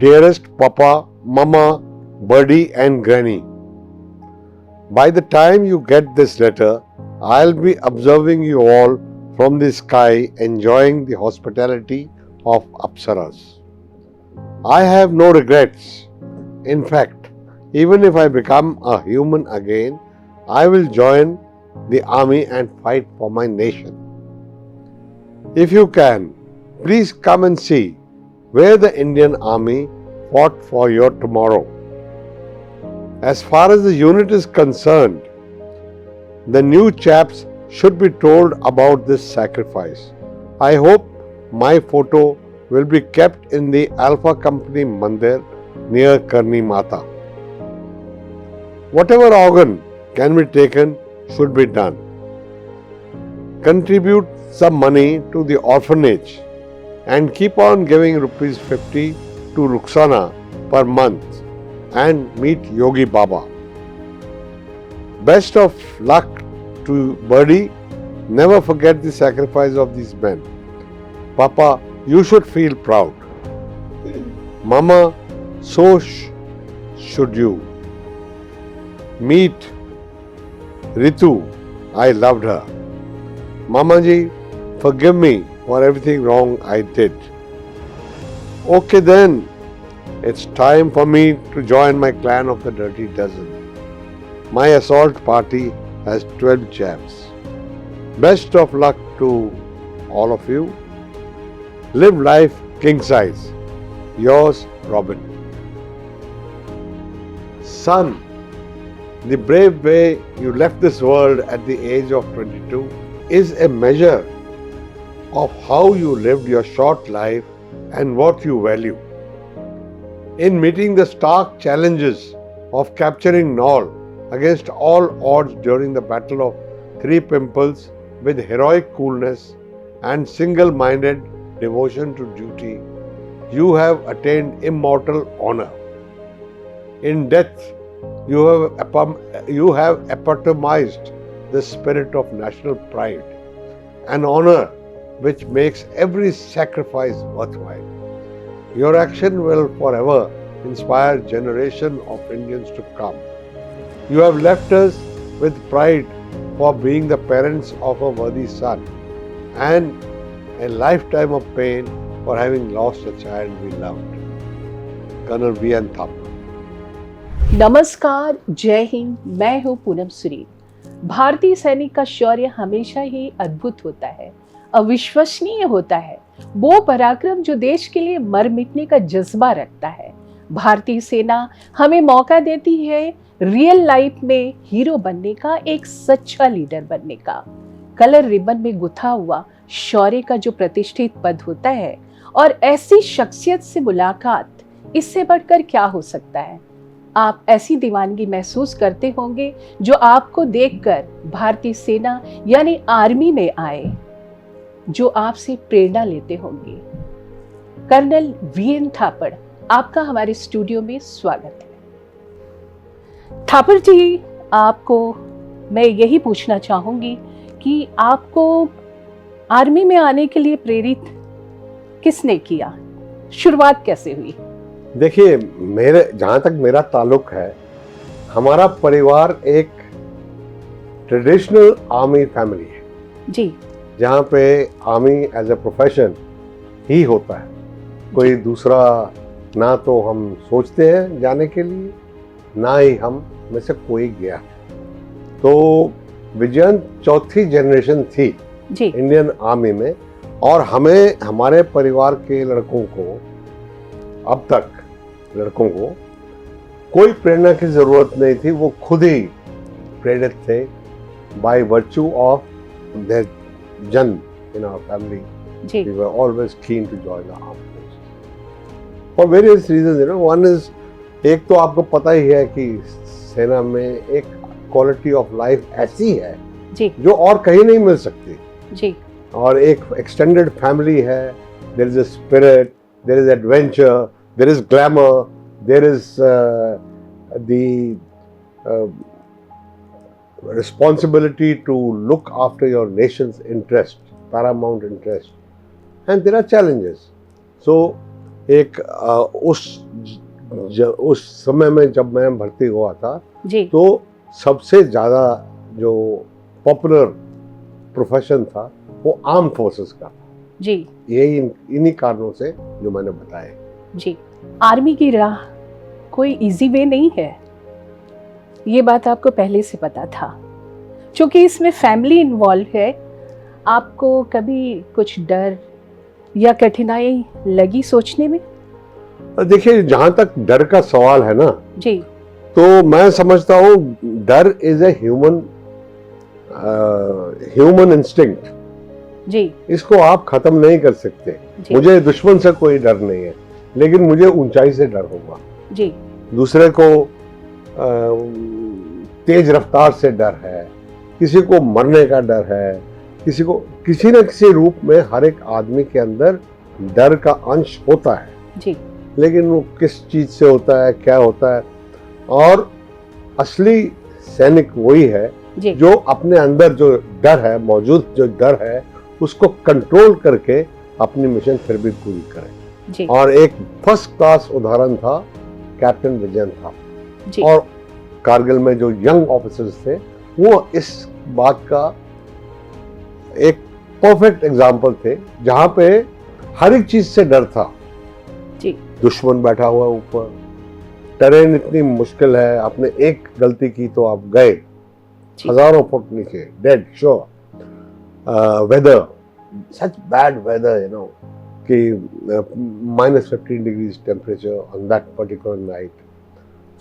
Dearest Papa, Mama, Birdie and Granny, by the time you get this letter, I'll be observing you all from the sky enjoying the hospitality of Apsaras. I have no regrets. In fact, even if I become a human again, I will join the army and fight for my nation. If you can, please come and see where the Indian Army fought for your tomorrow. As far as the unit is concerned, the new chaps should be told about this sacrifice. I hope my photo will be kept in the Alpha Company Mandir near Karni Mata. Whatever organ can be taken should be done. Contribute some money to the orphanage and keep on giving rupees 50 to Ruxana per month and meet Yogi Baba. Best of luck to Birdie. Never forget the sacrifice of these men. Papa, you should feel proud. Mama, so should you. Meet Ritu. I loved her. Mama ji, forgive me for everything wrong I did. Okay then, it's time for me to join my clan of the Dirty Dozen. My assault party has 12 chaps. Best of luck to all of you. Live life king size. Yours, Robin. Son, the brave way you left this world at the age of 22 is a measure of how you lived your short life and what you value. In meeting the stark challenges of capturing Naul against all odds during the Battle of Three Pimples with heroic coolness and single-minded devotion to duty, you have attained immortal honor. In death, you have epitomized the spirit of national pride, an honor which makes every sacrifice worthwhile. Your action will forever inspire generations of Indians to come. You have left us with pride for being the parents of a worthy son and a lifetime of pain for having lost a child we loved. Colonel V.N. Thapar. नमस्कार, जय हिंद। मैं हूँ पूनम सुरीन। भारतीय सैनिक का शौर्य हमेशा ही अद्भुत होता है, अविश्वसनीय होता है। वो पराक्रम जो देश के लिए मर मिटने का जज्बा रखता है। भारतीय सेना हमें मौका देती है रियल लाइफ में हीरो बनने का, एक सच्चा लीडर बनने का। कलर रिबन में गुथा हुआ शौर्य का जो प्रतिष्ठित पद होता है और ऐसी शख्सियत से मुलाकात, इससे बढ़कर क्या हो सकता है। आप ऐसी दीवानगी महसूस करते होंगे जो आपको देखकर भारतीय सेना यानी आर्मी में आए, जो आपसे प्रेरणा लेते होंगे। कर्नल वीएन थापड़, आपका हमारे स्टूडियो में स्वागत है। थापड़ जी, आपको मैं यही पूछना चाहूंगी कि आपको आर्मी में आने के लिए प्रेरित किसने किया, शुरुआत कैसे हुई? देखिए, मेरे जहाँ तक मेरा ताल्लुक है, हमारा परिवार एक ट्रेडिशनल आर्मी फैमिली है जी, जहाँ पे आर्मी एज ए प्रोफेशन ही होता है। कोई दूसरा ना तो हम सोचते हैं जाने के लिए, ना ही हम में से कोई गया। तो विजयंत चौथी जनरेशन थी जी, इंडियन आर्मी में, और हमें हमारे परिवार के लड़कों को, अब तक लड़कों को कोई प्रेरणा की जरूरत नहीं थी। वो खुद ही प्रेरित थे बाय वर्च्यू ऑफ देयर जन्म इन आवर फैमिली। जी, we were always keen to join the armed forces for various reasons. You know, one is, एक तो आपको पता ही है कि सेना में एक क्वालिटी ऑफ लाइफ ऐसी है जी, जो और कहीं नहीं मिल सकती। जी, और एक एक्सटेंडेड फैमिली है। There is a spirit, there is adventure, there is glamour, there is the responsibility to look after your nation's interest, paramount interest, and there are challenges. So एक उस समय में जब मैं भर्ती हुआ था जी तो सबसे ज़्यादा जो पॉपुलर प्रोफेशन था वो आर्म फोर्सेस का था। जी यही इन्हीं कारणों से जो मैंने बताए। जी। आर्मी की राह कोई इजी वे नहीं है, ये बात आपको पहले से पता था। क्योंकि इसमें फैमिली इन्वॉल्व है, आपको कभी कुछ डर या कठिनाई लगी सोचने में? देखिए, जहाँ तक डर का सवाल है ना, जी तो मैं समझता हूँ डर इज ए ह्यूमन इंस्टिंक्ट। जी इसको आप खत्म नहीं कर सकते। जी मुझे दुश्मन से कोई डर नहीं है, लेकिन मुझे ऊंचाई से डर होगा। जी दूसरे को तेज रफ्तार से डर है, किसी को मरने का डर है, किसी को किसी न किसी रूप में हर एक आदमी के अंदर डर का अंश होता है। जी लेकिन वो किस चीज से होता है, क्या होता है, और असली सैनिक वही है जी जो अपने अंदर जो डर है, मौजूद जो डर है, उसको कंट्रोल करके अपनी मिशन फिर भी पूरी करे। जी और एक फर्स्ट क्लास उदाहरण था कैप्टन विजयन था। जी और कारगिल में जो यंग ऑफिसर्स थे वो इस बात का एक परफेक्ट एग्जाम्पल थे, जहां पे हर एक चीज से डर था। जी दुश्मन बैठा हुआ ऊपर, टेरेन इतनी मुश्किल है, आपने एक गलती की तो आप गए जी। हजारों फुट नीचे, dead sure. Weather, such bad weather, कि -15 degrees temperature on that particular night.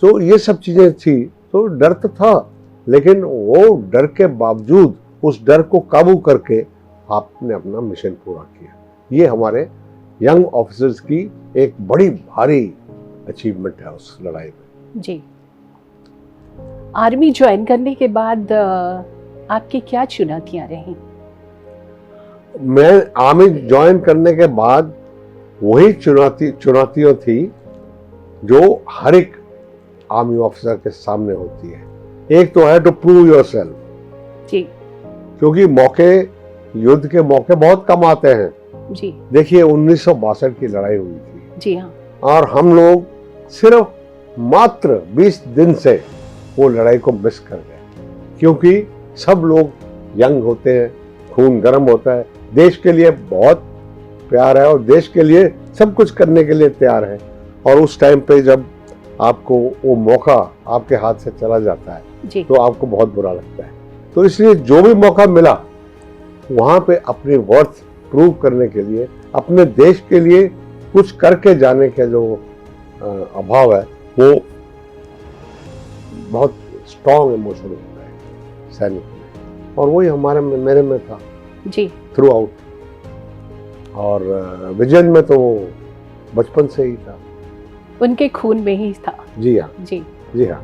तो ये सब चीजें थी, तो डर तो था, लेकिन वो डर के बावजूद उस डर को काबू करके आपने अपना मिशन पूरा किया। ये हमारे यंग ऑफिसर्स की एक बड़ी भारी अचीवमेंट है उस लड़ाई में। जी। आर्मी ज्वाइन करने के बाद आपकी क्या चुनौतियां रही? मैं आर्मी ज्वाइन करने के बाद वही चुनौतियां थी जो हर एक आर्मी ऑफिसर के सामने होती है। एक तो है टू प्रूव योरसेल्फ। जी क्योंकि युद्ध के मौके बहुत कम आते हैं। जी देखिए 1962 की लड़ाई हुई थी, जी हाँ और हम लोग सिर्फ मात्र 20 दिन से वो लड़ाई को मिस कर गए, क्योंकि सब लोग यंग होते हैं, खून गर्म होता है, देश के लिए बहुत प्यार है और देश के लिए सब कुछ करने के लिए तैयार है। और उस टाइम पे जब आपको वो मौका आपके हाथ से चला जाता है जी तो आपको बहुत बुरा लगता है। तो इसलिए जो भी मौका मिला वहां पे अपनी वर्थ प्रूव करने के लिए, अपने देश के लिए कुछ करके जाने का जो अभाव है, वो बहुत स्ट्रॉन्ग इमोशन होता है सैनिक में, और वही मेरे में था जी थ्रू आउट। और विजन में तो वो बचपन से ही था। उनके खून में ही था। जी हाँ, जी जी हाँ।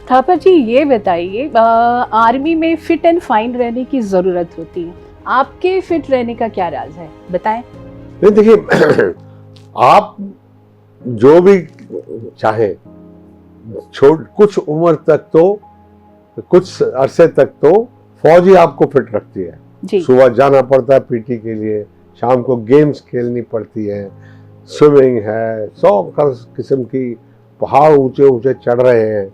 थापर जी, ये बताइए, आर्मी में फिट एंड फाइन रहने की जरूरत होती है, आपके फिट रहने का क्या राज है, बताएं। नहीं, देखिए आप जो भी चाहे, कुछ उम्र तक तो, कुछ अरसे तक तो फौज ही आपको फिट रखती है। जी सुबह जाना पड़ता है पीटी के लिए, शाम को गेम्स खेलनी पड़ती है, स्विमिंग है, 100 किस्म की, पहाड़ ऊंचे ऊंचे चढ़ रहे हैं,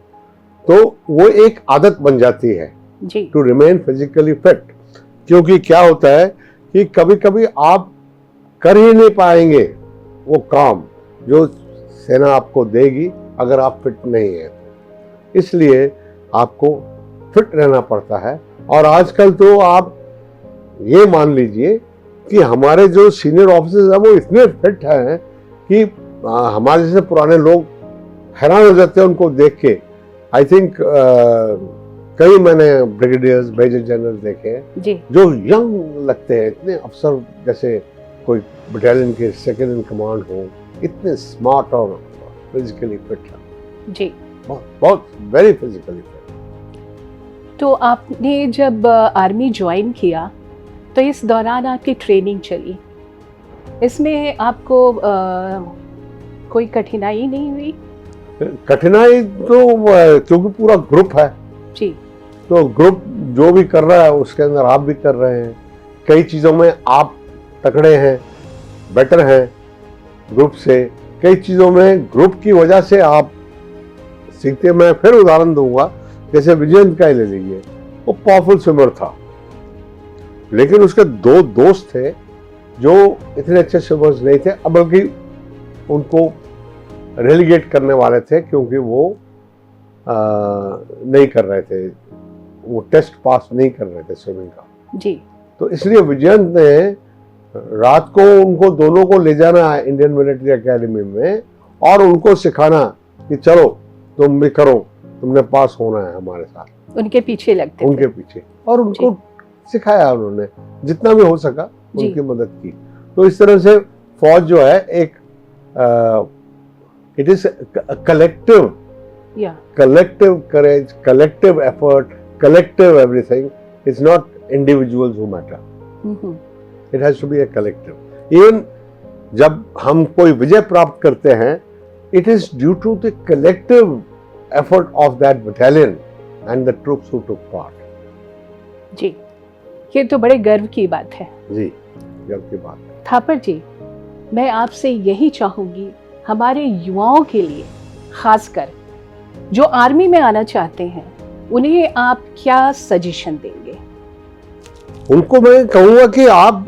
तो वो एक आदत बन जाती है जी टू रिमेन फिजिकली फिट। क्योंकि क्या होता है कि कभी कभी आप कर ही नहीं पाएंगे वो काम जो सेना आपको देगी अगर आप फिट नहीं है। इसलिए आपको फिट रहना पड़ता है। और आजकल तो आप ये मान लीजिए कि हमारे जो सीनियर ऑफिसर्स हैं वो इतने फिट हैं कि हमारे जैसे पुराने लोग हैरान हो जाते हैं उनको देख के। आई थिंक कई मैंने ब्रिगेडियर्स, मेजर जनरल देखे हैं जी जो यंग लगते हैं, इतने अफसर जैसे कोई बटालियन के सेकंड इन कमांड हो, इतने स्मार्ट और फिजिकली फिट हैं। जी बहुत वेरी फिजिकली फिट। तो आपने जब आर्मी ज्वाइन किया तो इस दौरान आपकी ट्रेनिंग चली, इसमें आपको कोई कठिनाई नहीं हुई? कठिनाई तो क्योंकि पूरा ग्रुप है, जी तो ग्रुप जो भी कर रहा है उसके अंदर आप भी कर रहे हैं। कई चीज़ों में आप तकड़े हैं, बेटर हैं, ग्रुप से, कई चीज़ों में ग्रुप की वजह से आप सीखते। मैं फिर उदाहरण दूंगा, जैसे विजयंत का ही ले लीजिए, वो पावरफुल स्विमर था, लेकिन उसके दो दोस्त थे जो इतने अच्छे स्विमर्स नहीं थे, बल्कि उनको रेलीगेट करने वाले थे क्योंकि वो नहीं कर रहे थे, वो टेस्ट पास नहीं कर रहे थे स्विमिंग का जी। तो इसलिए विजयंत ने रात को उनको दोनों को ले जाना इंडियन मिलिट्री एकेडमी में और उनको सिखाना कि चलो तुम भी करो, तुमने पास होना है हमारे साथ। उनके पीछे लगते उनके पीछे, और उनको सिखाया उन्होंने, जितना भी हो सका उनकी मदद की। तो इस तरह से फौज जो है एक it is collective courage, collective effort, collective everything. It's not individuals who matter. It has to be a collective. Even जब हम कोई विजय प्राप्त करते हैं, it is due to the collective effort of that battalion and the troops who took part. जी, ये तो बड़े गर्व की बात है। जी, गर्व की बात है। थापर जी, मैं आपसे यही चाहूंगी, हमारे युवाओं के लिए खासकर जो आर्मी में आना चाहते हैं, उन्हें आप क्या सजेशन देंगे? उनको मैं कहूंगा कि आप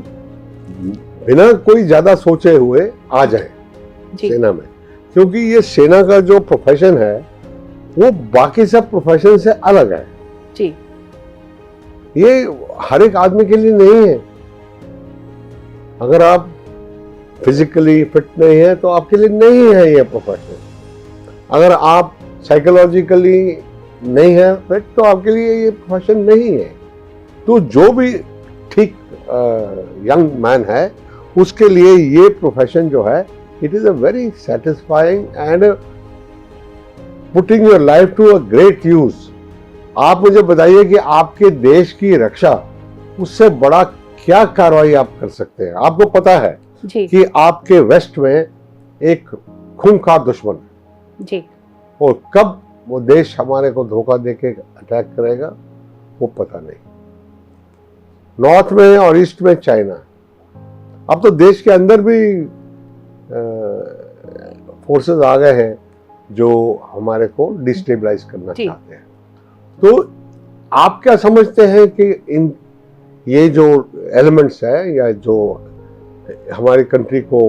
बिना कोई ज्यादा सोचे हुए आ जाएं सेना में, क्योंकि ये सेना का जो प्रोफेशन है वो बाकी सब प्रोफेशन से अलग है जी। ये हर एक आदमी के लिए नहीं है। अगर आप फिजिकली फिट नहीं है तो आपके लिए नहीं है ये प्रोफेशन। अगर आप साइकोलॉजिकली नहीं है फिट तो आपके लिए ये प्रोफेशन नहीं है। तो जो भी ठीक यंग मैन है उसके लिए ये प्रोफेशन जो है, it is a very satisfying and putting your life to a great use. आप मुझे बताइए कि आपके देश की रक्षा, उससे बड़ा क्या कार्रवाई आप कर सकते हैं? आपको पता है कि आपके वेस्ट में एक खूंखार दुश्मन है जी, और कब वो देश हमारे को धोखा देके अटैक करेगा वो पता नहीं। नॉर्थ में और ईस्ट में चाइना, अब तो देश के अंदर भी फोर्सेस आ गए हैं जो हमारे को डिस्टेबलाइज करना चाहते हैं। तो आप क्या समझते हैं कि इन ये जो एलिमेंट्स है या जो हमारी कंट्री को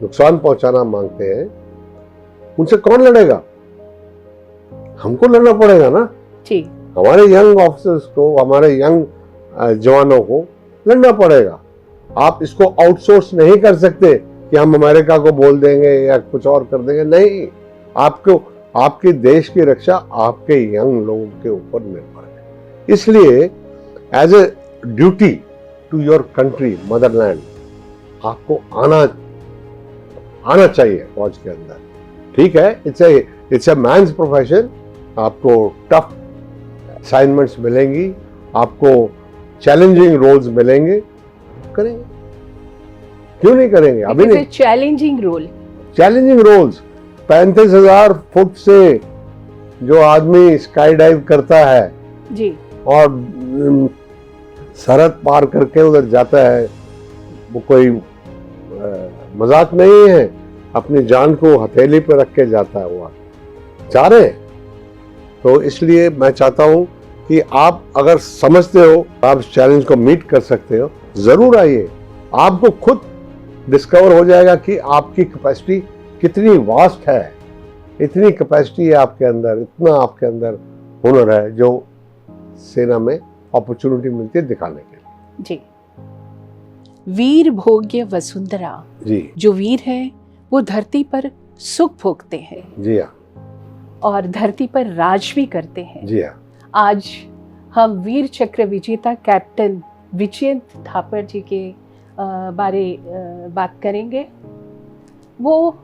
नुकसान पहुंचाना मांगते हैं, उनसे कौन लड़ेगा? हमको लड़ना पड़ेगा ना जी। हमारे यंग ऑफिसर्स को, हमारे यंग जवानों को लड़ना पड़ेगा। आप इसको आउटसोर्स नहीं कर सकते कि हम अमेरिका को बोल देंगे या कुछ और कर देंगे। नहीं, आपको आपके देश की रक्षा आपके यंग लोगों के ऊपर निर्भर है। इसलिए as a duty to your country motherland आपको आना चाहिए फौज के अंदर। ठीक है, इट्स ए मैन्स प्रोफेशन। आपको टफ असाइनमेंट्स मिलेंगी, आपको चैलेंजिंग रोल्स मिलेंगे, करेंगे, क्यों नहीं करेंगे? अभी नहीं। चैलेंजिंग रोल्स 35,000 फुट से जो आदमी स्काई डाइव करता है जी और सरहद पार करके उधर जाता है, वो कोई मजाक नहीं है। अपनी जान को हथेली पर रख के जाता है, वो जा रहे हैं। तो इसलिए मैं चाहता हूं कि आप अगर समझते हो आप इस चैलेंज को मीट कर सकते हो, जरूर आइए। आपको खुद डिस्कवर हो जाएगा कि आपकी कैपेसिटी कितनी वास्ट है, इतनी कैपेसिटी है आपके अंदर, इतना आपके अंदर हुनर है जो सेना में अपॉर्चुनिटी मिलती है दिखाने के लिए। जी। वीर भोग्य वसुंधरा जी, जो वीर है वो धरती पर सुख भोगते हैं जी हाँ, और धरती पर राज भी करते हैं। जी हाँ। आज हम वीर चक्र विजेता कैप्टन विजयंत थापर जी के बारे बात करेंगे। वो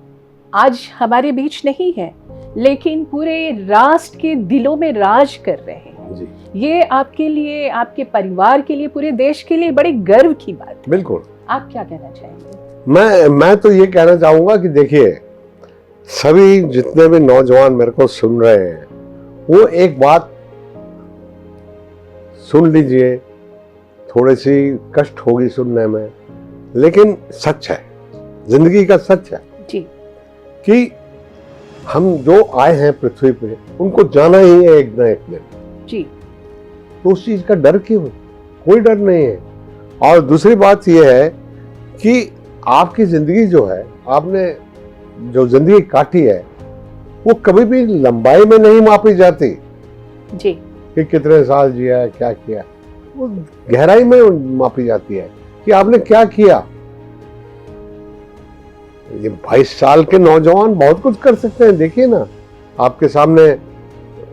आज हमारे बीच नहीं है, लेकिन पूरे राष्ट्र के दिलों में राज कर रहे हैं जी। ये आपके लिए, आपके परिवार के लिए, पूरे देश के लिए बड़े गर्व की बात है। बिल्कुल। आप क्या कहना चाहेंगे? मैं तो ये कहना चाहूंगा कि देखिए, सभी जितने भी नौजवान मेरे को सुन रहे हैं, वो एक बात सुन लीजिए। थोड़ी सी कष्ट होगी सुनने में, लेकिन सच है, जिंदगी का सच है। कि हम जो आए हैं पृथ्वी पे उनको जाना ही है एक ना एक दिन जी। तो उस चीज का डर क्यों? कोई डर नहीं है। और दूसरी बात यह है कि आपकी जिंदगी जो है, आपने जो जिंदगी काटी है वो कभी भी लंबाई में नहीं मापी जाती जी। कि कितने साल जिया, क्या किया। वो गहराई में मापी जाती है कि आपने क्या किया। ये 22 साल के नौजवान बहुत कुछ कर सकते हैं। देखिए ना, आपके सामने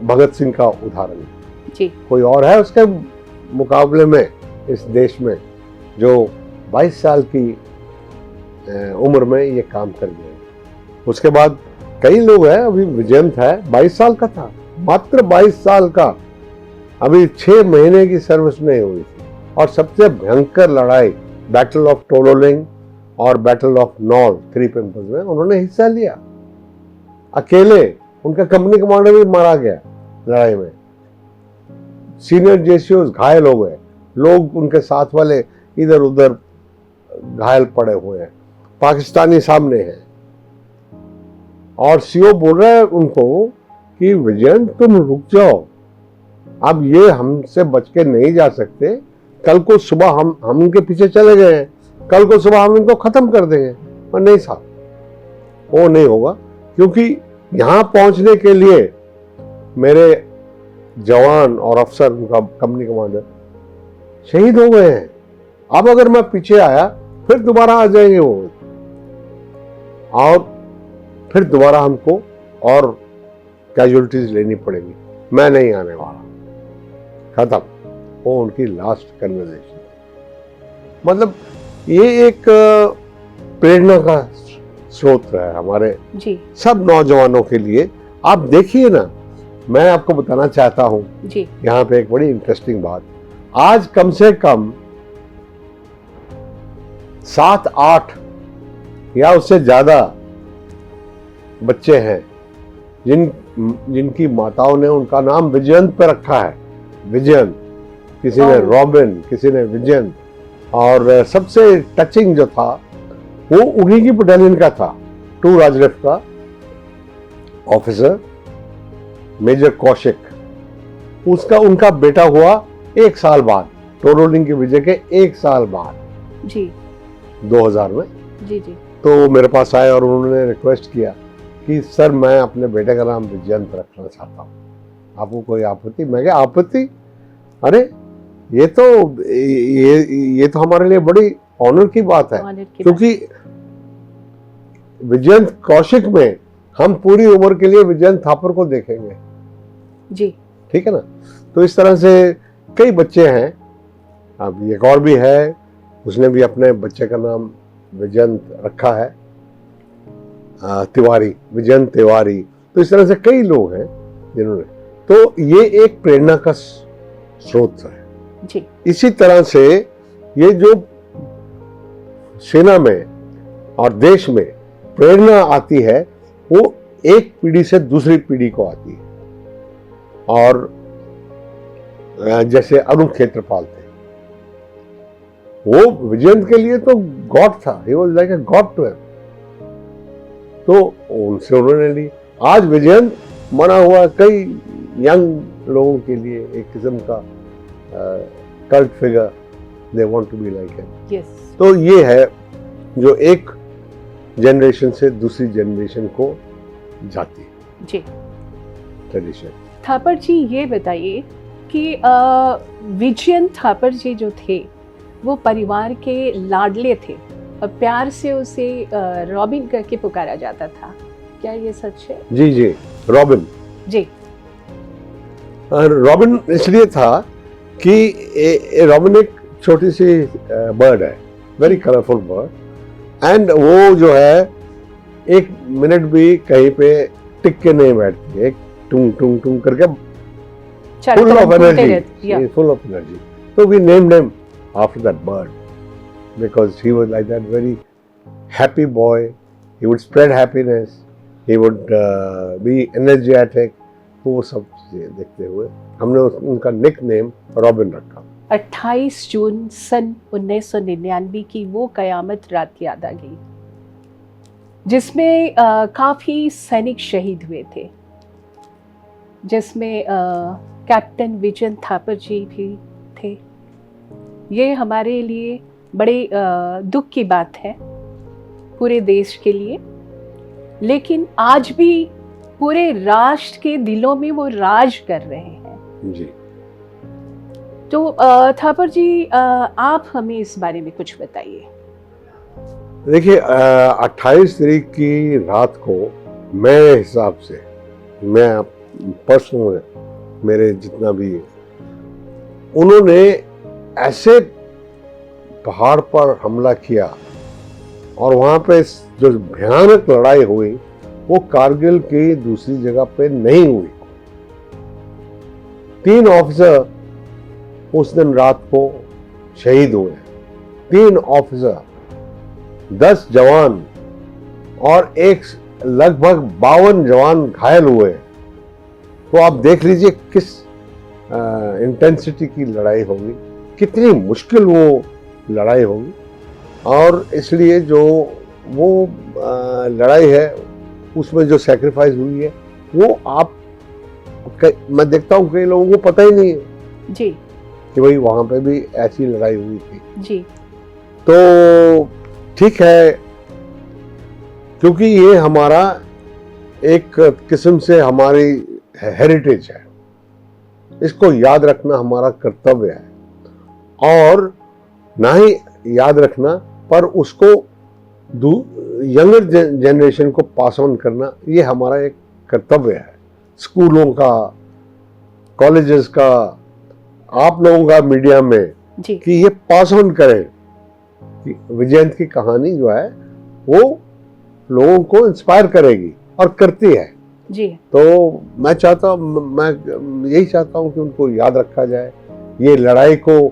भगत सिंह का उदाहरण है। जी। कोई और है उसके मुकाबले में इस देश में जो 22 साल की उम्र में ये काम कर गए। उसके बाद कई लोग हैं, अभी विजयंत है 22 साल का था, मात्र 22 साल का, अभी 6 महीने की सर्विस नहीं हुई थी और सबसे भयंकर लड़ाई बैटल ऑफ टोलोलिंग और battle of knoll, three pimples में उन्होंने हिस्सा लिया अकेले। उनका कंपनी कमांडर भी मारा गया लड़ाई में। सीनियर जेसीओस घायल हो गए, लोग उनके साथ वाले इधर उधर घायल पड़े हुए हैं। पाकिस्तानी सामने हैं और सीओ बोल रहा है उनको कि विजयन तुम रुक जाओ, अब ये हमसे बच के नहीं जा सकते। कल को सुबह हम उनके पीछे चले गए हैं, कल को सुबह हम इनको खत्म कर देंगे। पर नहीं साहब, वो नहीं होगा, क्योंकि यहां पहुंचने के लिए मेरे जवान और अफसर, उनका कंपनी कमांडर शहीद हो गए हैं। अब अगर मैं पीछे आया फिर दोबारा आ जाएंगे वो, और फिर दोबारा हमको और कैजुअलिटीज लेनी पड़ेगी। मैं नहीं आने वाला, खत्म। वो उनकी लास्ट कन्वर्सेशन। मतलब ये एक प्रेरणा का स्रोत है हमारे जी। सब नौजवानों के लिए। आप देखिए ना, मैं आपको बताना चाहता हूं जी। यहाँ पे एक बड़ी इंटरेस्टिंग बात। आज कम से कम 7-8 या उससे ज्यादा बच्चे हैं जिनकी माताओं ने उनका नाम विजयंत पे रखा है। विजयंत, किसी ने रॉबिन, किसी ने विजयंत। और सबसे टचिंग जो था वो उन्हीं की बटालियन का था, 2 राजरिफ का ऑफिसर मेजर कौशिक। उनका बेटा हुआ 1 साल बाद, टोलोलिंग के विजय के 1 साल बाद जी, 2000 में। जी जी। तो मेरे पास आए और उन्होंने रिक्वेस्ट किया कि सर मैं अपने बेटे का नाम विजयंत रखना चाहता हूँ, आपको कोई आपत्ति? मैं क्या आपत्ति? अरे ये तो हमारे लिए बड़ी ऑनर की बात है, क्योंकि विजयंत कौशिक में हम पूरी उम्र के लिए विजयंत थापर को देखेंगे जी। ठीक है ना। तो इस तरह से कई बच्चे हैं। अब एक और भी है, उसने भी अपने बच्चे का नाम विजयंत रखा है, तिवारी, विजयंत तिवारी। तो इस तरह से कई लोग हैं जिन्होंने, तो ये एक प्रेरणा का स्रोत है जी। इसी तरह से ये जो सेना में और देश में प्रेरणा आती है वो एक पीढ़ी से दूसरी पीढ़ी को आती है। और जैसे अरुण क्षेत्रपाल थे, वो विजयंत के लिए तो गॉड था, he was like a god to him. तो उनसे उन्होंने ली। आज विजयंत बना हुआ कई यंग लोगों के लिए एक किस्म का cult figure, they want to be like him. Yes. तो ये है जो एक जनरेशन से दूसरी जनरेशन को जाती है जी, ट्रेडिशन। थापर जी ये बताइए कि विजयंत थापर जी जो थे वो परिवार के लाडले थे और प्यार से उसे रॉबिन करके पुकारा जाता था, क्या ये सच है? जी जी, रॉबिन जी। रॉबिन इसलिए था कि रॉबिन एक छोटी सी बर्ड है, वेरी कलरफुल बर्ड, एंड वो जो है एक मिनट भी कहीं पे टिक के नहीं बैठती, एक टूंग टूंग टूंग करके full of energy, full of energy. So we named him after that bird because he was like that very happy boy. He would spread happiness. He would be energetic. वो सब चीजें देखते हुए हमने उनका निक नेम रॉबिन रखा। 28 जून सन 1999 की वो कयामत रात याद आ गई। जिसमें काफ़ी सैनिक शहीद हुए थे, जिसमें कैप्टन विजन थापर जी भी थे। ये हमारे लिए बड़े दुख की बात है पूरे देश के लिए, लेकिन आज भी पूरे राष्ट्र के दिलों में वो राज कर रहे हैं। जी। तो थापर जी, आप हमें इस बारे में कुछ बताइए। देखिए, 28 तारीख की रात को मेरे हिसाब से, मैं पर्सनल, मेरे जितना भी, उन्होंने ऐसे पहाड़ पर हमला किया और वहां पे जो भयानक लड़ाई हुई वो कारगिल की दूसरी जगह पे नहीं हुई। 3 ऑफिसर उस दिन रात को शहीद हुए, 3 ऑफिसर, 10 जवान और एक लगभग 52 जवान घायल हुए। तो आप देख लीजिए किस इंटेंसिटी की लड़ाई होगी, कितनी मुश्किल वो लड़ाई होगी। और इसलिए जो वो लड़ाई है उसमें जो सेक्रीफाइस हुई है वो मैं देखता हूँ कई लोगों को पता ही नहीं है जी कि भाई वहां पे भी ऐसी लड़ाई हुई थी। जी। तो ठीक है, क्योंकि ये हमारा एक किस्म से हमारी हेरिटेज है, इसको याद रखना हमारा कर्तव्य है। और ना ही याद रखना पर उसको यंगर जनरेशन को पास ऑन करना, ये हमारा एक कर्तव्य है। स्कूलों का, कॉलेजेस का, आप लोगों का मीडिया में जी। कि ये पास ऑन करें कि विजयंत की कहानी जो है वो लोगों को इंस्पायर करेगी और करती है जी। तो मैं यही चाहता हूँ कि उनको याद रखा जाए, ये लड़ाई को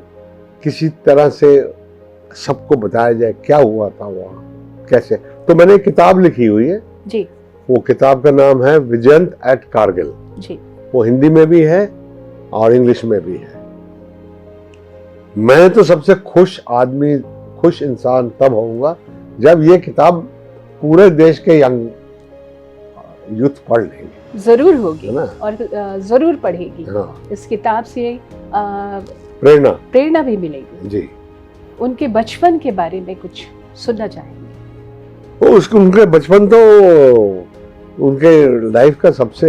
किसी तरह से सबको बताया जाए क्या हुआ था वहाँ कैसे। तो मैंने एक किताब लिखी हुई है जी। वो किताब का नाम है विजयंत एट कारगिल जी। वो हिंदी में भी है और इंग्लिश में भी है। मैं तो सबसे खुश इंसान तब होऊंगा जब ये किताब पूरे देश के यंग यूथ पढ़ लेंगे। जरूर होगी है ना? और जरूर पढ़ेगी। हाँ। इस किताब से प्रेरणा भी मिलेगी। जी। उनके बचपन के बारे में कुछ सुनना चाहेंगे? उनके बचपन तो उनके लाइफ का सबसे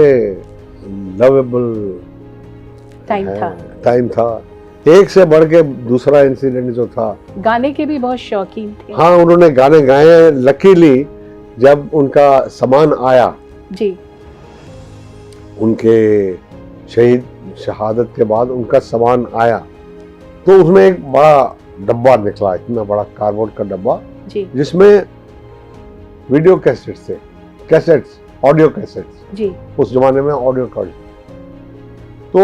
लवेबल टाइम था। एक से बढ़ के दूसरा इंसिडेंट जो था, गाने के भी बहुत शौकीन थे। हाँ, उन्होंने गाने गाए। लकीली जब उनका सामान आया जी, उनके शहादत के बाद उनका सामान आया तो उसमें एक बड़ा डब्बा निकला, इतना बड़ा कार्डबोर्ड का डब्बा जिसमें वीडियो कैसेट्स थे, ऑडियो कैसेट्स जी। उस जमाने में ऑडियो कैसेट। तो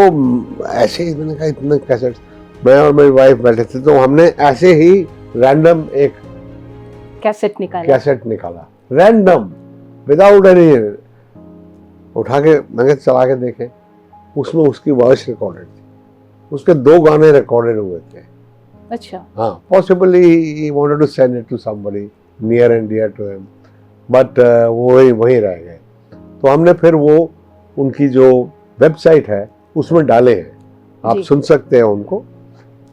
ऐसे ही मैंने कहा इतने कैसेट्स, मैं और मेरी वाइफ बैठे थे तो हमने ऐसे ही रैंडम एक कैसेट निकाला रैंडम विदाउट एनी, उठा के मैंने चला के देखे, उसमें उसकी वॉइस रिकॉर्डेड थी, उसके 2 गाने रिकॉर्डेड हुए थे। अच्छा। हाँ, possibly he wanted to send it to somebody near and dear to him, but वो वहीं रह गए। तो हमने फिर वो उनकी जो वेबसाइट है उसमें डाले हैं, आप सुन सकते हैं उनको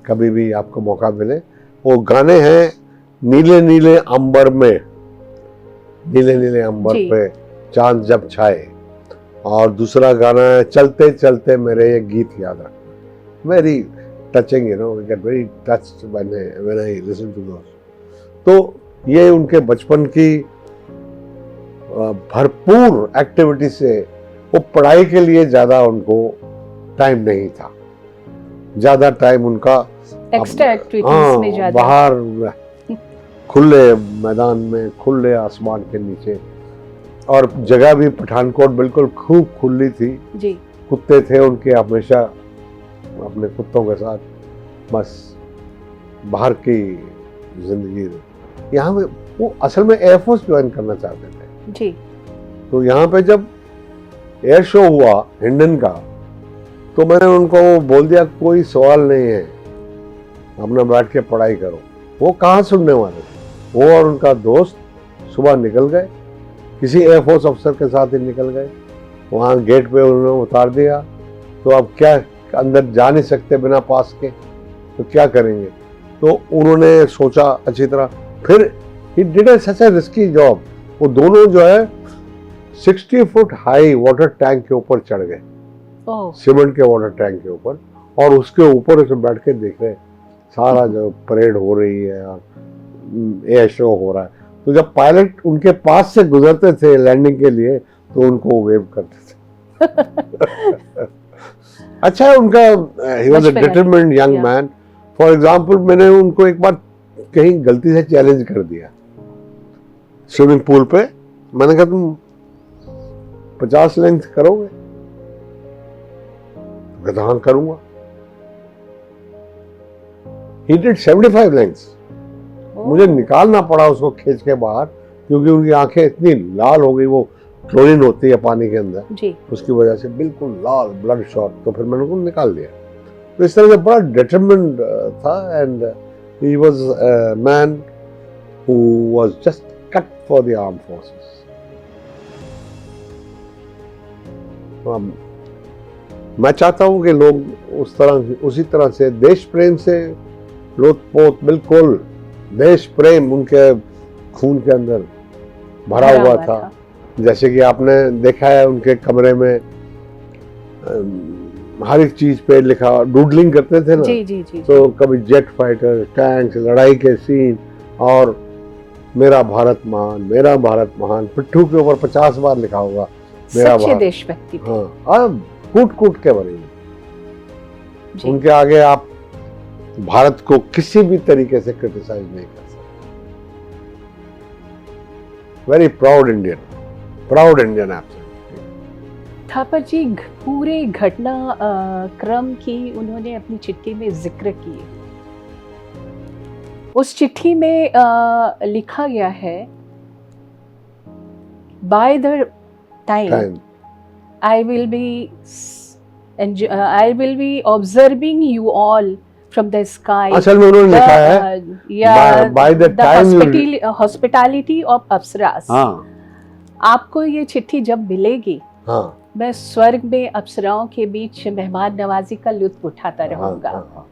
कभी भी आपको मौका मिले। वो गाने हैं नीले नीले अंबर में, नीले नीले अंबर पे चांद जब छाए, और दूसरा गाना है चलते चलते मेरे ये गीत याद रखना। Very touching, you know, we get very touched when I listen to those. तो ये उनके बचपन की भरपूर एक्टिविटी से, वो पढ़ाई के लिए ज्यादा उनको टाइम नहीं था, ज्यादा टाइम उनका एक्स्ट्रा एक्टिविटीज में ज्यादा, बाहर खुले मैदान में, खुले आसमान के नीचे। और जगह भी पठानकोट बिल्कुल खूब खुली थी जी। कुत्ते थे उनके, हमेशा अपने कुत्तों के साथ बस बाहर की जिंदगी। यहाँ पे वो असल में एयरफोर्स ज्वाइन करना चाहते थे जी। तो यहाँ पे जब एयर शो हुआ हिंडन का तो मैंने उनको बोल दिया कोई सवाल नहीं है, अपना बैठ के पढ़ाई करो। वो कहाँ सुनने वाले थे। वो और उनका दोस्त सुबह निकल गए किसी एयरफोर्स अफसर के साथ ही निकल गए, वहाँ गेट पे उन्होंने उतार दिया, तो अब क्या, अंदर जा नहीं सकते बिना पास के, तो क्या करेंगे। तो उन्होंने सोचा अच्छी तरह, फिर he did such a risky job. वो दोनों जो है 60 फुट हाई वाटर टैंक के ऊपर चढ़ गए, सीमेंट के वाटर टैंक के ऊपर, और उसके ऊपर उसे बैठ के देख रहे सारा जो परेड हो रही है और एयर शो हो रहा है। तो जब पायलट उनके पास से गुजरते थे लैंडिंग के लिए तो उनको वेव करते थे। अच्छा है उनका, he was a determined young man. For example मैंने उनको एक बार कहीं गलती से चैलेंज कर दिया स्विमिंग पूल पे। मैंने कहा तुम 50 लेंथ करोगे? कहता हाँ करूंगा। He did 75 lengths. मुझे निकालना पड़ा उसको खींच के बाहर, क्योंकि उनकी आंखें इतनी लाल हो गई, वो क्लोरीन होती है पानी के अंदर जी, उसकी वजह से बिल्कुल लाल, ब्लड शॉट। तो फिर मैंने उनको निकाल दिया। तो इस तरह से बड़ा डिटरमिन्ड था, and he was a man who was just cut for the armed forces. मैं चाहता हूं कि लोग उसी तरह से देश प्रेम से लोटपोट, बिल्कुल देश प्रेम उनके खून के अंदर भरा हुआ था। जैसे कि आपने देखा है उनके कमरे में हर एक चीज पे लिखा, डूडलिंग करते थे ना। जी। तो कभी जेट फाइटर, टैंक्स, लड़ाई के सीन, और मेरा भारत महान, मेरा भारत महान पिट्ठू के ऊपर 50 बार लिखा होगा मेरा भारत। देशभक्ति। हाँ, अब कूट के बनेंगे उनके आगे। आप भारत को किसी भी तरीके से क्रिटिसाइज नहीं कर सकते। Very proud Indian absolutely. Thapar ji, पूरे घटना क्रम की उन्होंने अपनी चिट्ठी में जिक्र की। उस चिट्ठी में लिखा गया है, by the time I will be observing you all from the sky. असल में उन्होंने लिखा है by the time hospitality of apsaras. हाँ। आपको ये चिट्ठी जब मिलेगी, हाँ, मैं स्वर्ग में अप्सराओं के बीच मेहमान नवाजी का लुत्फ उठाता रहूंगा। हाँ।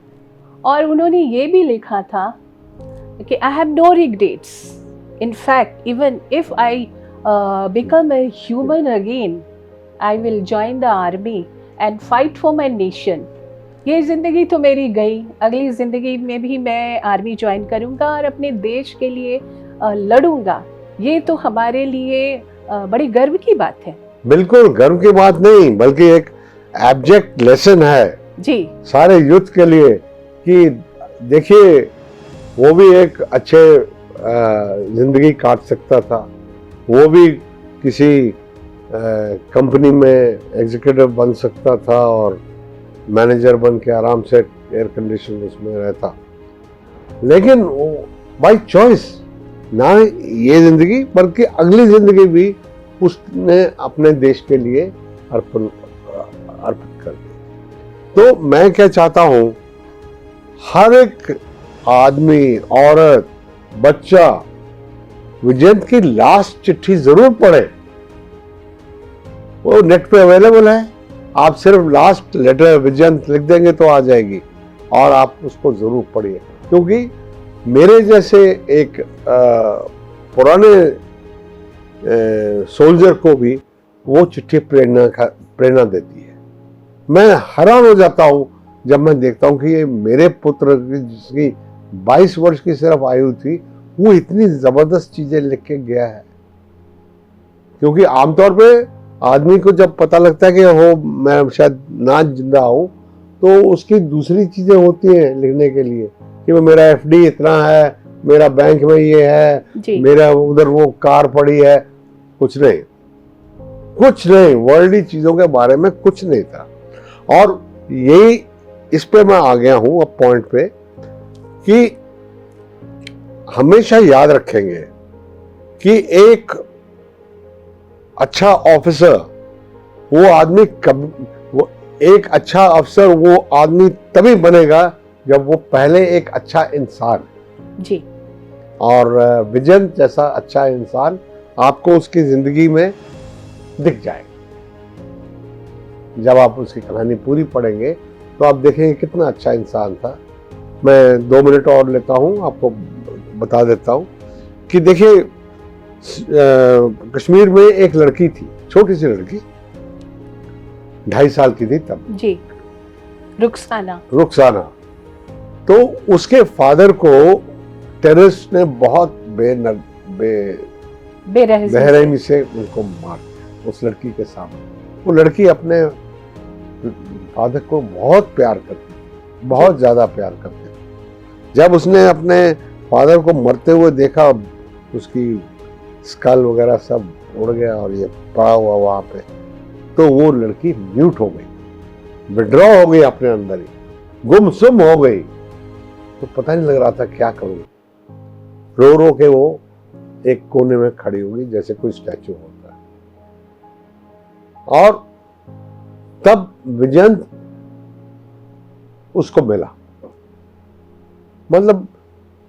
और उन्होंने ये भी लिखा था कि I have no regrets. In fact, even if I become a human again, I will join the army and fight for my nation. ये जिंदगी तो मेरी गई, अगली जिंदगी में भी मैं आर्मी ज्वाइन करूंगा और अपने देश के लिए लड़ूंगा। ये तो हमारे लिए बड़ी गर्व की बात है। बिल्कुल गर्व की बात नहीं, बल्कि एक एब्जेक्ट लेसन है जी सारे यूथ के लिए कि देखिए वो भी एक अच्छे जिंदगी काट सकता था, वो भी किसी कंपनी में एग्जीक्यूटिव बन सकता था और मैनेजर बन के आराम से एयर कंडीशन उसमें रहता, लेकिन बाय चॉइस ना ये जिंदगी बल्कि अगली जिंदगी भी उसने अपने देश के लिए अर्पित कर दी। तो मैं क्या चाहता हूं, हर एक आदमी, औरत, बच्चा विजयंत की लास्ट चिट्ठी जरूर पढ़े। वो नेट पे अवेलेबल है, आप सिर्फ लास्ट लेटर विजयंत लिख देंगे तो आ जाएगी, और आप उसको जरूर पढ़िए, क्योंकि मेरे जैसे एक पुराने सोल्जर को भी वो चिट्ठी प्रेरणा देती है। मैं हैरान हो जाता हूं जब मैं देखता हूं कि ये मेरे पुत्र जिसकी 22 वर्ष की सिर्फ आयु थी, वो इतनी जबरदस्त चीजें लिख के गया है। क्योंकि आमतौर पे आदमी को जब पता लगता है कि वो मैं शायद ना जिंदा हूं, तो उसकी दूसरी चीजें होती हैं लिखने के लिए कि मेरा एफडी इतना है, मेरा बैंक में ये है, मेरा उधर वो कार पड़ी है। कुछ नहीं, वर्ल्डली चीजों के बारे में कुछ नहीं था। और यही इस पे मैं आ गया हूं अब पॉइंट पे कि हमेशा याद रखेंगे कि एक अच्छा ऑफिसर वो आदमी वो एक अच्छा अफसर वो आदमी तभी बनेगा जब वो पहले एक अच्छा इंसान जी। और विजयंत जैसा अच्छा इंसान आपको उसकी जिंदगी में दिख जाएगा। जब आप उसकी कहानी पूरी पढ़ेंगे तो आप देखेंगे कितना अच्छा इंसान था। मैं 2 मिनट और लेता हूँ, आपको बता देता हूँ कि देखिए कश्मीर में एक लड़की थी, छोटी सी लड़की, 2.5 साल की थी तब जी, रुखसाना। तो उसके फादर को टेररिस्ट ने बहुत बेरहमी से उनको मार दिया उस लड़की के सामने। वो लड़की अपने फादर को बहुत प्यार करती, बहुत ज्यादा प्यार करती। जब उसने अपने फादर को मरते हुए देखा, उसकी स्कल वगैरह सब उड़ गया और ये पड़ा हुआ वहां पे, तो वो लड़की म्यूट हो गई, विड्रॉ हो गई, अपने अंदर ही गुमसुम हो गई। तो पता नहीं लग रहा था क्या करूं। रो रो के वो एक कोने में खड़ी होगी जैसे कोई स्टैचू होता है। और तब विजयंत उसको मिला, मतलब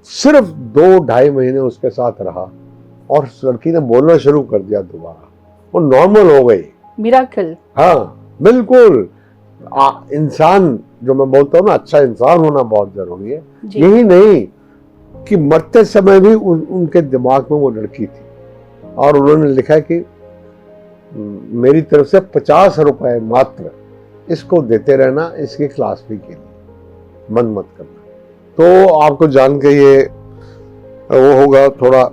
सिर्फ 2-2.5 महीने उसके साथ रहा और उस लड़की ने बोलना शुरू कर दिया दोबारा, वो नॉर्मल हो गई। मिराकल। हाँ बिल्कुल। इंसान, जो मैं बोलता हूँ ना, अच्छा इंसान होना बहुत जरूरी है। यही नहीं कि मरते समय भी उनके दिमाग में वो लड़की थी और उन्होंने लिखा कि मेरी तरफ से 50 रुपए मात्र इसको देते रहना, इसकी क्लास फी के लिए, मन मत करना। तो आपको जान के ये वो होगा थोड़ा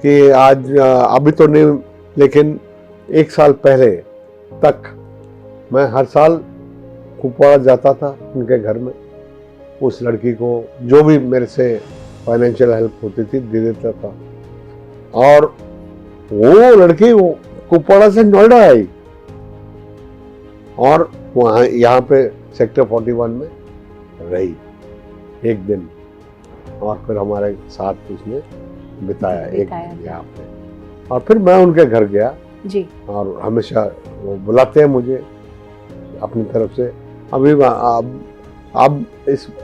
कि आज अभी तो नहीं, लेकिन 1 साल पहले तक मैं हर साल कुपवाड़ा जाता था उनके घर में। उस लड़की को जो भी मेरे से फाइनेंशियल हेल्प होती थी दे देता था। और वो लड़की कुपवाड़ा से नोएडा आई और वहाँ यहाँ पे सेक्टर 41 में रही 1 दिन, और फिर हमारे साथ उसने बिताया 1 दिन यहाँ पे। और फिर मैं उनके घर गया जी, और हमेशा वो बुलाते हैं मुझे अपनी तरफ से। अभी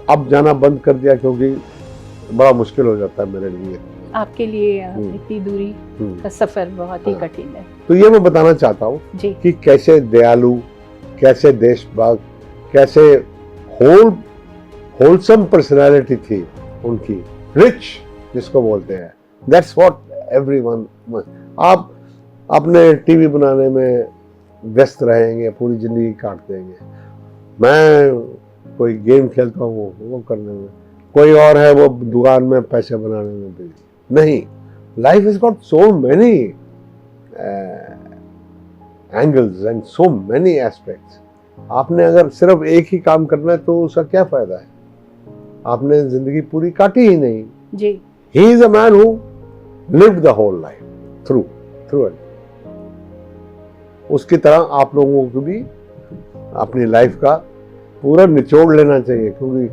अब जाना बंद कर दिया क्योंकि बड़ा मुश्किल हो जाता है मेरे लिए। आपके लिए इतनी दूरी का सफर बहुत ही कठिन है। तो ये मैं बताना चाहता हूँ कि कैसे दयालु, कैसे देशभक्त, कैसे होलसम पर्सनालिटी थी उनकी, रिच जिसको बोलते हैं। That's what everyone. आप अपने टीवी बनाने में व्यस्त रहेंगे, पूरी जिंदगी काट देंगे। मैं कोई गेम खेलता हूँ वो करने में, कोई और है वो दुकान में पैसे बनाने में भी नहीं। Life is got so many angles and so many aspects. आपने अगर सिर्फ एक ही काम करना है तो उसका क्या फायदा है? आपने जिंदगी पूरी काटी ही नहीं जी। He is a man who lived the whole life through it. उसकी तरह आप लोगों को भी अपनी लाइफ का पूरा निचोड़ लेना चाहिए, क्योंकि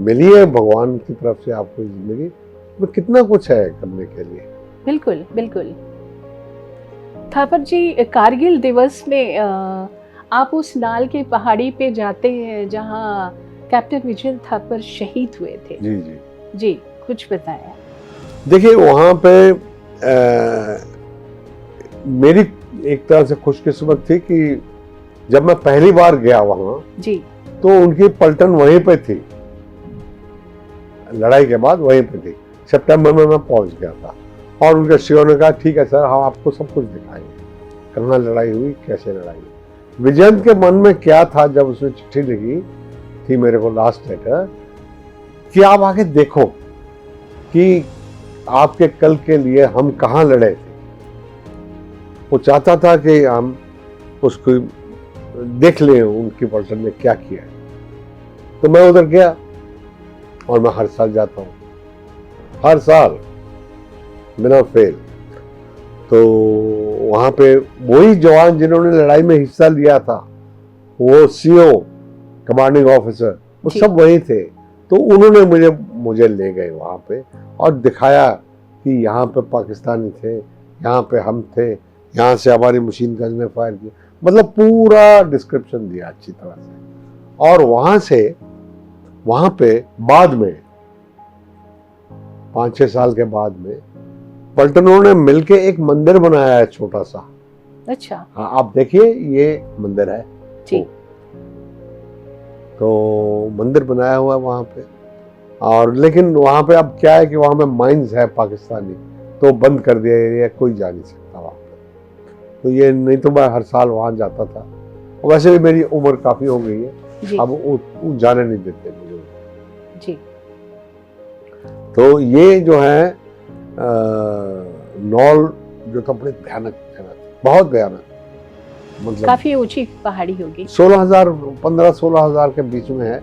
मिली है भगवान की तरफ से आपको जिंदगी में, कितना कुछ है करने के लिए। बिल्कुल बिल्कुल। थापर जी, कारगिल दिवस में आप उस नाल के पहाड़ी पे जाते हैं जहां कैप्टन विजय थापर शहीद हुए थे। जी जी जी, कुछ बताएं। देखिए वहां पे मेरी एक तरह से खुशकिस्मत थी कि जब मैं पहली बार गया वहां जी, तो उनकी पलटन वहीं पे थी, लड़ाई के बाद वहीं पे थी। सितंबर में मैं पहुंच गया था और उनके सीओ ने कहा ठीक है सर, हम आपको सब कुछ दिखाएंगे, कहाँ लड़ाई हुई, कैसे लड़ाई हुई। विजयंत के मन में क्या था जब उसने चिट्ठी लिखी थी मेरे को, लास्ट लेटर, कि आप आके देखो कि आपके कल के लिए हम कहाँ लड़े थे। वो चाहता था कि हम उसको देख लें उनकी पलटन ने क्या किया है। तो मैं उधर गया और मैं हर साल जाता हूँ, हर साल बिना फेल। तो वहां पे वही जवान जिन्होंने लड़ाई में हिस्सा लिया था, वो सीओ, कमांडिंग ऑफिसर, वो सब वही थे। तो उन्होंने मुझे ले गए वहां पे और दिखाया कि यहाँ पे पाकिस्तानी थे, यहाँ पे हम थे, यहाँ से हमारी मशीन गन ने फायर किया, मतलब पूरा डिस्क्रिप्शन दिया अच्छी तरह से। और वहां पे बाद में 5-6 साल के बाद में पलटनों ने मिलके एक मंदिर बनाया है छोटा सा। अच्छा। हाँ, आप देखिए ये मंदिर है जी। तो मंदिर बनाया हुआ है वहां पे। और लेकिन वहां पे अब क्या है कि वहां पे माइंस है पाकिस्तानी, तो बंद कर दिया एरिया, कोई जा नहीं सकता वहां पे। तो ये नहीं तो मैं हर साल वहां जाता था। वैसे भी मेरी उम्र काफी हो गई है, जी। अब वो जाने नहीं देते मुझे। जी। तो ये जो है नॉल जो था बड़े भयानक जगह, बहुत भयानक, मतलब काफी ऊंची पहाड़ी होगी। 16,000 15-16,000 के बीच में है।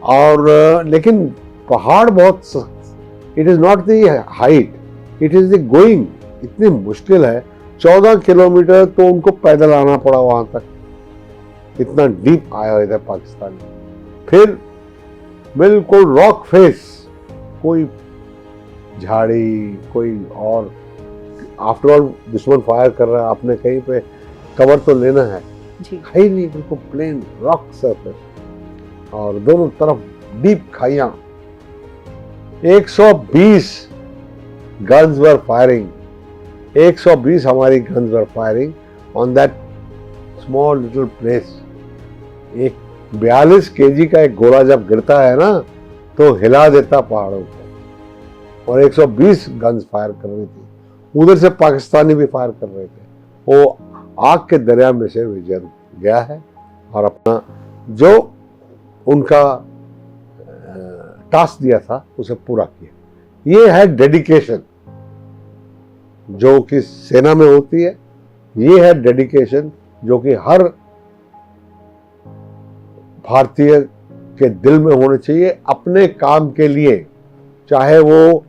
और लेकिन पहाड़ बहुत, it is not the height, it is the going, इतनी मुश्किल है। 14 किलोमीटर तो उनको पैदल आना पड़ा वहां तक, इतना डीप आया हुआ था पाकिस्तान में। फिर बिल्कुल रॉक फेस, कोई झाड़ी कोई और, आफ्टर ऑल दुश्मन फायर कर रहा है, आपने कहीं पे कवर तो लेना है जी। है ही नहीं, बिल्कुल प्लेन रॉक सरफेस, और दोनों तरफ डीप खाइयां। 120 गन्स वर फायरिंग, 120 हमारी guns were firing on that small little place. एक 42 केजी का एक गोला जब गिरता है ना तो हिला देता पहाड़ों को, और 120 गन्स फायर कर रही थी। उधर से पाकिस्तानी भी फायर कर रहे थे। वो आग के दरिया में से विजय गया है और अपना जो उनका टास्क दिया था उसे पूरा किया। ये है डेडिकेशन जो कि सेना में होती है, ये है डेडिकेशन जो कि हर भारतीय के दिल में होने चाहिए अपने काम के लिए। चाहे वो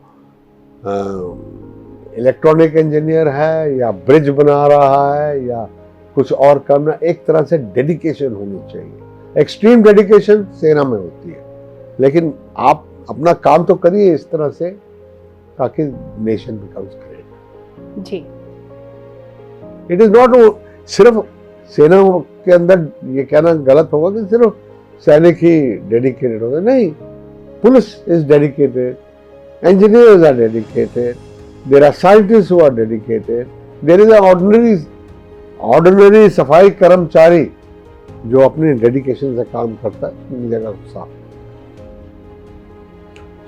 इलेक्ट्रॉनिक इंजीनियर है या ब्रिज बना रहा है या कुछ और करना, एक तरह से डेडिकेशन होनी चाहिए। एक्सट्रीम डेडिकेशन सेना में होती है, लेकिन आप अपना काम तो करिए इस तरह से ताकि नेशन बिकम्स ग्रेट। जी। इट इज नॉट सिर्फ सेना के अंदर ये कहना गलत होगा कि सिर्फ सैनिक ही डेडिकेटेड होते, नहीं, police is dedicated, engineers are dedicated, there are scientists who are dedicated, there is an ordinary सफाई कर्मचारी जो अपने डेडिकेशन से काम करता है अपनी जगह को साफ।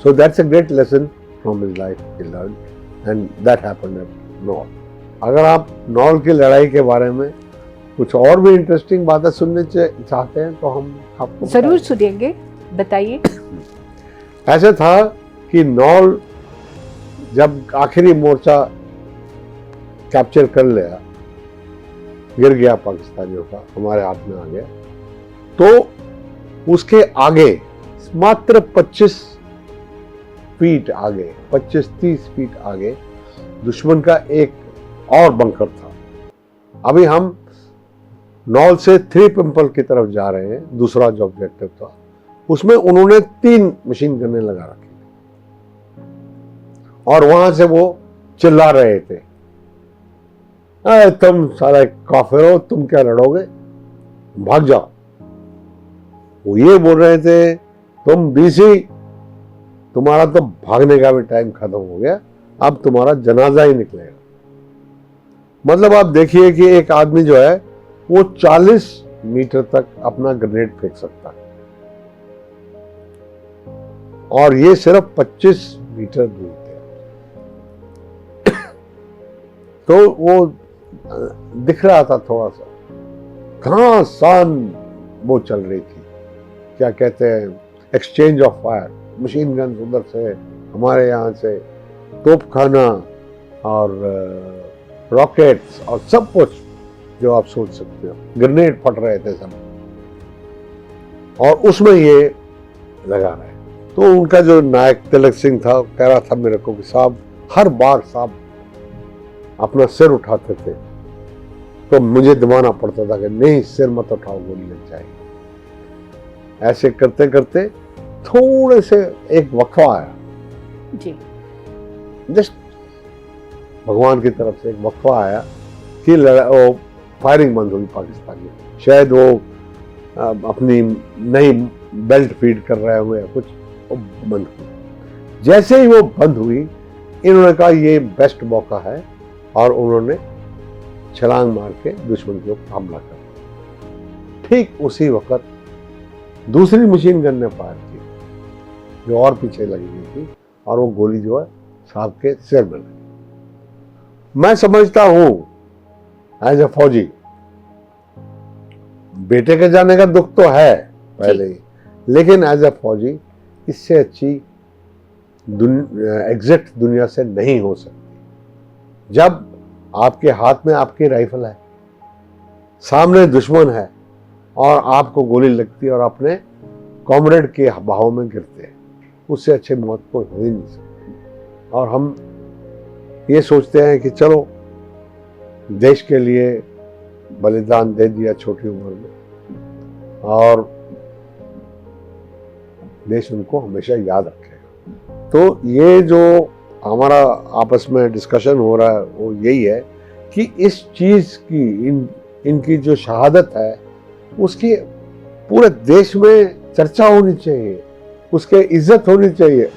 So that's a great lesson from his life he learned, and that happened at knoll. अगर आप नॉल की लड़ाई के बारे में कुछ और भी इंटरेस्टिंग बातें सुनने चाहते हैं तो हम आपको जरूर सुनेंगे, बताइए। ऐसे था कि नॉल जब आखिरी मोर्चा कैप्चर कर लिया, गिर गया पाकिस्तानियों का, हमारे हाथ में आ गया, तो उसके आगे मात्र 25 फीट आगे, 25-30 फीट आगे दुश्मन का एक और बंकर था। अभी हम नॉल से 3 पिंपल की तरफ जा रहे हैं, दूसरा जो ऑब्जेक्टिव था उसमें उन्होंने 3 मशीन गन्ने लगा रखी और वहां से वो चिल्ला रहे थे, तुम सारे काफिर हो, तुम क्या लड़ोगे, भाग जाओ। वो ये बोल रहे थे, तुम बीसी, तुम्हारा तो भागने का भी टाइम खत्म हो गया, अब तुम्हारा जनाजा ही निकलेगा। मतलब आप देखिए कि एक आदमी जो है वो 40 मीटर तक अपना ग्रेनेड फेंक सकता है और ये सिर्फ 25 मीटर दूर थे। तो वो दिख रहा था थोड़ा सा, घमासान वो चल रही थी, क्या कहते हैं, exchange of fire, machine gun उधर से, हमारे यहाँ से तोपखाना और रॉकेट्स और सब कुछ जो आप सोच सकते हो, ग्रेनेड फट रहे थे सब, और उसमें ये लगा रहे। तो उनका जो नायक तिलक सिंह था कह रहा था मेरे को कि साहब, हर बार साहब अपना सिर उठाते थे तो मुझे दबाना पड़ता था कि नहीं, सिर मत उठाओ, गोली लग जाएगी। ऐसे करते करते थोड़े से एक वक्फा आया जी, जस्ट भगवान की तरफ से एक वक्फा आया कि वो फायरिंग बंद हुई पाकिस्तान में। शायद वो अपनी नई बेल्ट फीड कर रहे हुए कुछ, वो बंद हुई। जैसे ही वो बंद हुई इन्होंने कहा ये बेस्ट मौका है और उन्होंने छलांग मार के दुश्मन के ऊपर हमला कर दिया। ठीक उसी वक्त दूसरी मशीन गन ने फायर की जो और पीछे लगी हुई थी और वो गोली जो है साहब के सिर में लगी। मैं समझता हूं एज ए फौजी, बेटे के जाने का दुख तो है पहले ही, लेकिन एज ए फौजी इससे अच्छी एग्जिट दुनिया से नहीं हो सकती। जब आपके हाथ में आपकी राइफल है, सामने दुश्मन है और आपको गोली लगती है और अपने कॉमरेड के बाहों में गिरते हैं, उससे अच्छी मौत कोई हो ही नहीं सकती। और हम ये सोचते हैं कि चलो देश के लिए बलिदान दे दिया छोटी उम्र में और देश उनको हमेशा याद रखेगा। तो ये जो हमारा आपस में डिस्कशन हो रहा है वो यही है कि इस चीज की इनकी जो शहादत है उसकी पूरे देश में चर्चा होनी चाहिए, उसके इज्जत होनी चाहिए।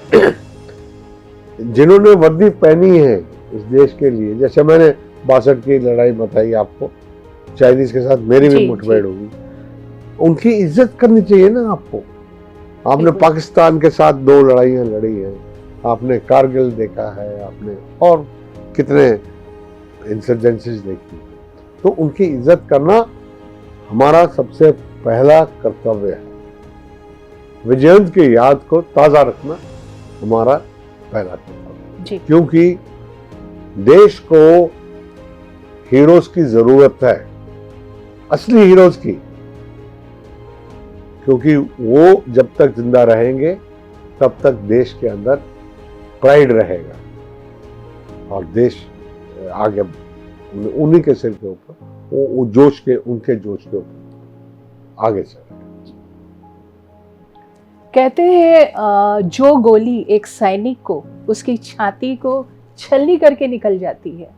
जिन्होंने वर्दी पहनी है इस देश के लिए, जैसे मैंने 62 की लड़ाई बताई आपको, चाइनीज के साथ मेरी भी मुठभेड़ हुई, उनकी इज्जत करनी चाहिए ना आपको। आपने पाकिस्तान के साथ 2 लड़ाइयां लड़ी हैं, आपने कारगिल देखा है, आपने और कितने इंसर्जेंसीज देखी, तो उनकी इज्जत करना हमारा सबसे पहला कर्तव्य है। विजयंत की याद को ताजा रखना हमारा पहला कर्तव्य, क्योंकि देश को हीरोज की जरूरत है, असली हीरोज की, क्योंकि वो जब तक जिंदा रहेंगे तब तक देश के अंदर प्राइड रहेगा और देश आगे उन्हीं के सिर के ऊपर वो जोश के, उनके जोश के ऊपर आगे चलेगा। कहते हैं जो गोली एक सैनिक को उसकी छाती को छलनी करके निकल जाती है,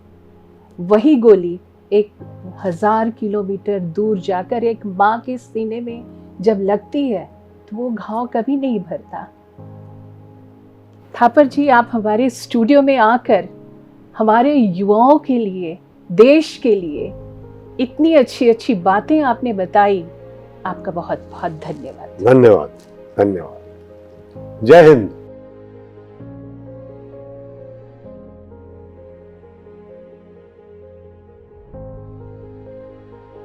वही गोली 1000 किलोमीटर दूर जाकर एक माँ के सीने में जब लगती है तो वो घाव कभी नहीं भरता। थापर जी, आप हमारे स्टूडियो में आकर हमारे युवाओं के लिए, देश के लिए इतनी अच्छी अच्छी बातें आपने बताई, आपका बहुत बहुत धन्यवाद। धन्यवाद, धन्यवाद। जय हिंद।